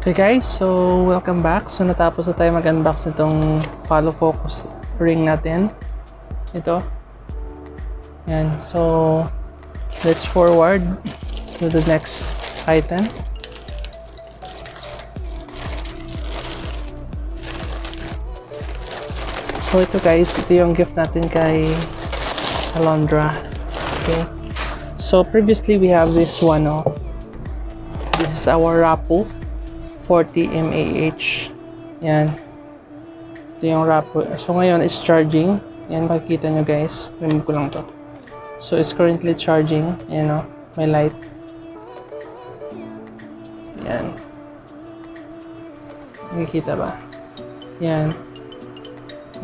Okay guys, so welcome back. So natapos na tayo mag-unbox nitong follow focus ring natin. Ito. Yan. So let's forward to the next item. So ito guys, ito yung gift natin kay Alondra. Okay. So previously we have this one. This is our Rapo 40 mAh. Yan. Ito yung Rapo. So ngayon it's charging. Yan, makikita nyo guys. Remove ko lang to. So it's currently charging. Yan o. May light. Yan. Nakikita ba? Yan.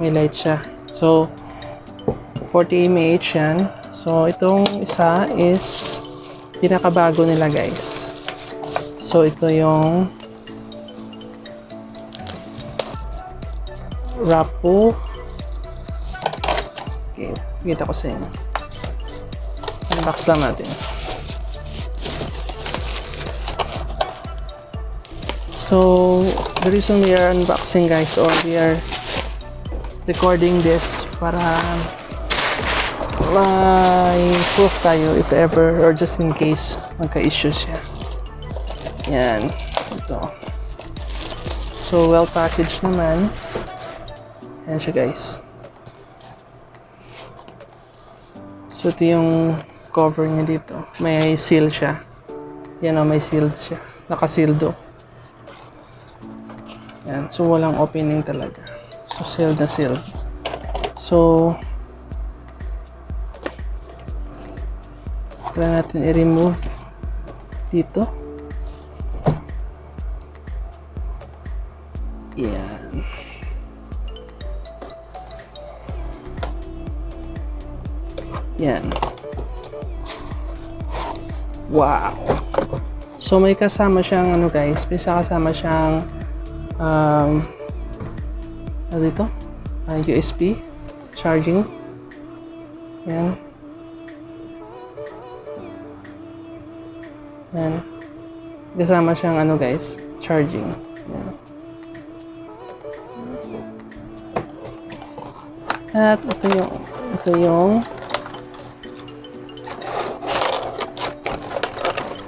May light siya. So 40 mAh yan. So itong isa is pinakabago nila guys. So ito yung Rapo. Okay, kita ko sa inyo. Unbox lang natin. So, the reason we are unboxing guys, or we are recording this para may proof tayo if ever or just in case magka-issue siya. Yan. Ito. So, well packaged naman. Yan siya guys. So ito yung cover niya dito. May seal siya. Yan o, may sealed siya. Nakasealed o. Yan. So walang opening talaga. So sealed na sealed. So try natin i-remove dito. Yan. Yan. Wow. So may kasama siyang ano guys, may kasama siyang ano dito? USB charging. Yan. Yan. Kasama siyang ano guys, charging. Yan. At ito yung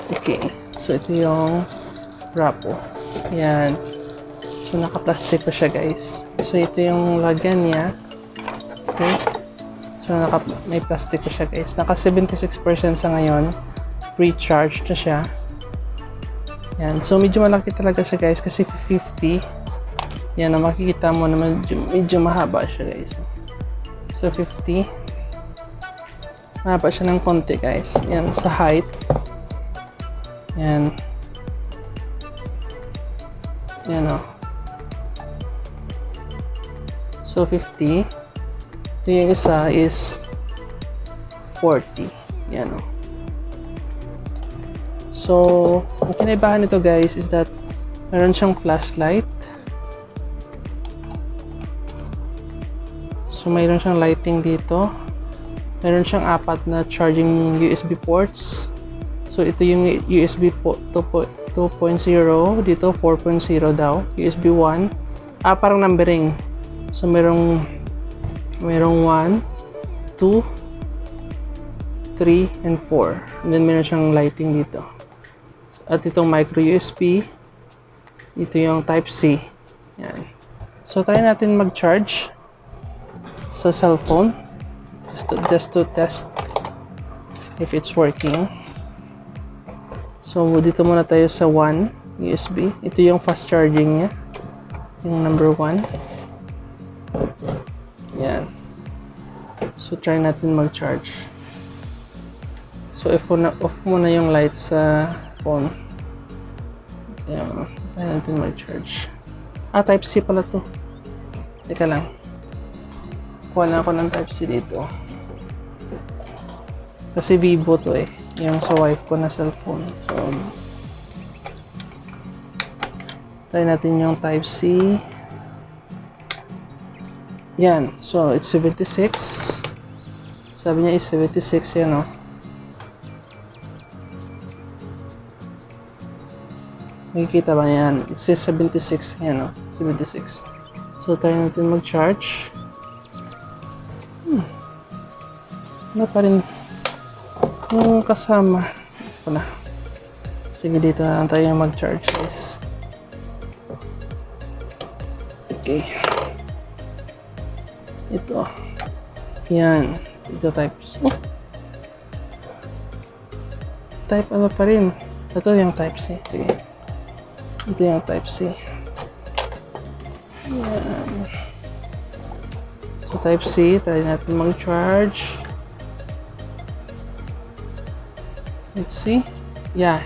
okay, so ito yung Rapo. Yan. So naka-plastic pa siya guys. So ito yung lagyan niya. Okay. So may plastic pa siya guys. Naka 76% sa ngayon. Pre-charged na siya. Yan. So medyo malaki talaga siya guys kasi 50. Yan, na makikita mo na medyo mahaba siya guys. So 50. Mahaba siya ng konti guys. Yan, sa height. Yan. Yan o. So 50. Ito yung isa is 40. Yan o. So, ang kinaibahan nito guys is that meron siyang flashlight. So, mayroon siyang lighting dito. Meron siyang 4 na charging USB ports. So, ito yung USB 2.0. Dito, 4.0 daw. USB 1. Parang numbering. So, merong 1, 2, 3, and 4. And then, meron siyang lighting dito. At itong micro USB. Ito yung Type-C. Yan. So, try natin mag-charge sa cellphone. Just to test if it's working. So, dito muna tayo sa 1 USB. Ito yung fast charging niya. Yung number 1. Yan. So, try natin mag-charge. So, off muna yung light sa phone. Yan. Try natin mag-charge. Type-C pala to. Teka lang. Kuha lang ako ng Type-C dito. Kasi Vivo to eh. Yung sa wife ko na cellphone. So, try natin yung Type-C. Yan. So, it's 76. Sabi niya is 76 yan, no? Nakikita ba yan? It says 76. Yan, 76. So, try natin mag-charge. Ano pa rin yung kasama. Ito na. Sige, dito na lang tayo mag-charge, guys. Okay. Ito. Yan. Ito types. Type ano pa rin. Ito yung type C. Sige. Ito yung type C. Yan. So type C, try natin mag-charge. Let's see. Yeah.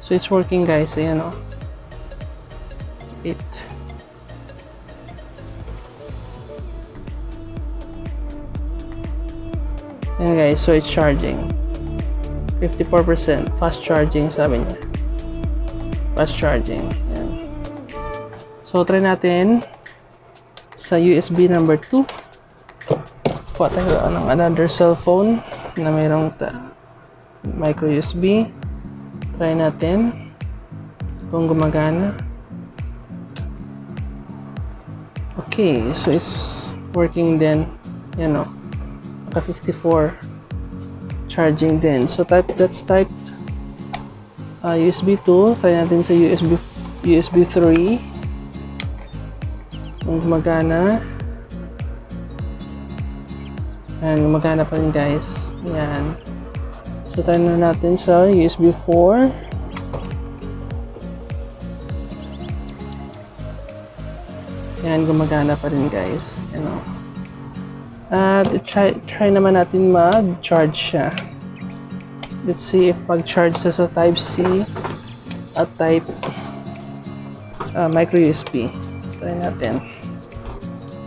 So it's working, guys. Ayan o. 8. Ayan, guys. So it's charging. 54%. Fast charging, sabi niya. Fast charging. Ayan. So, try natin sa USB number 2. Kuha tayo ng another cellphone na mayroong micro USB. Try natin kung gumagana. Okay, so it's working din. Yan o. Naka 54 charging din. So, that's type USB 2. Try natin sa USB 3. Kung gumagana. Ayan, gumagana pa rin, guys. Ayan. So, try na natin sa USB 4. Ayan, gumagana pa rin, guys. Ayan o. At try naman natin mag-charge siya. Let's see if mag-charge siya sa type C at type micro USB. Try natin.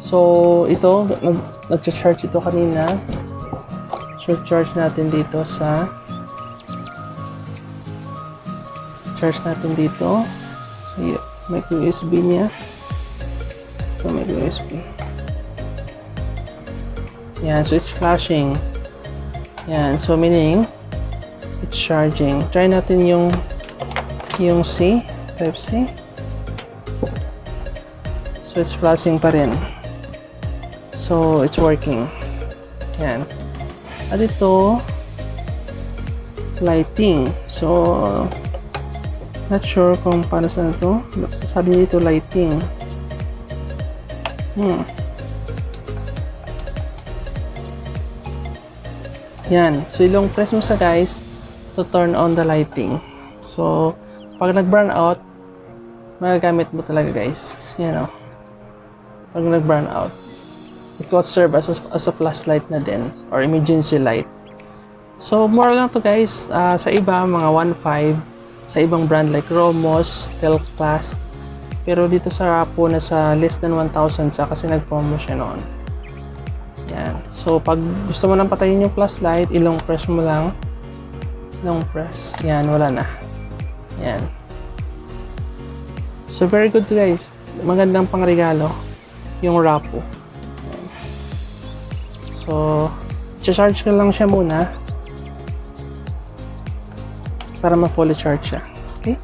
So, ito, nag-charge ito kanina. So, charge natin dito sa charge natin dito. So, micro USB niya. So, micro USB. Yan, so it's flashing. Yan, so meaning it's charging. Try natin yung C, type C. So it's flashing pa rin. So it's working. Yan. At ito lighting. So not sure kung paano sa ito. Sabi nito lighting. Yan. So, ilong press mo sa guys to turn on the lighting. So, pag nag-burn out, magagamit mo talaga guys. Yan o. Pag nag-burn out, it will serve as a flashlight na din or emergency light. So, more lang to guys. Sa iba, mga 1.5. Sa ibang brand like Romos, Telfast. Pero dito sa Rapo, nasa less than 1,000 siya kasi nag-promo siya noon. Yan. So, pag gusto mo nang patayin yung flashlight, ilong press mo lang. Long press. Yan, wala na. Yan. So, very good guys. Magandang pangregalo yung Rapo. Yan. So, charge ka lang siya muna para ma-fully charge siya. Okay?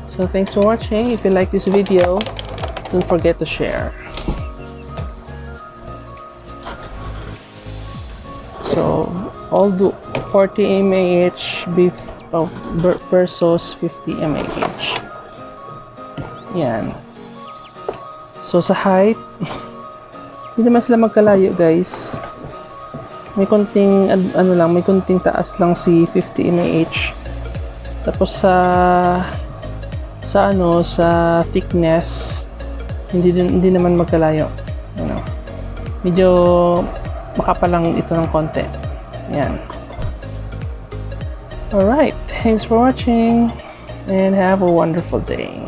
So, thanks for watching. If you like this video, don't forget to share. So, all do 40 mAh versus 50 mAh. Yan. So, sa height, hindi naman sila magkalayo, guys. May konting, may konting taas lang si 50 mAh. Tapos sa thickness, hindi naman magkalayo. Medyo makapal lang ito ng konti. Yan. Alright. Thanks for watching and have a wonderful day.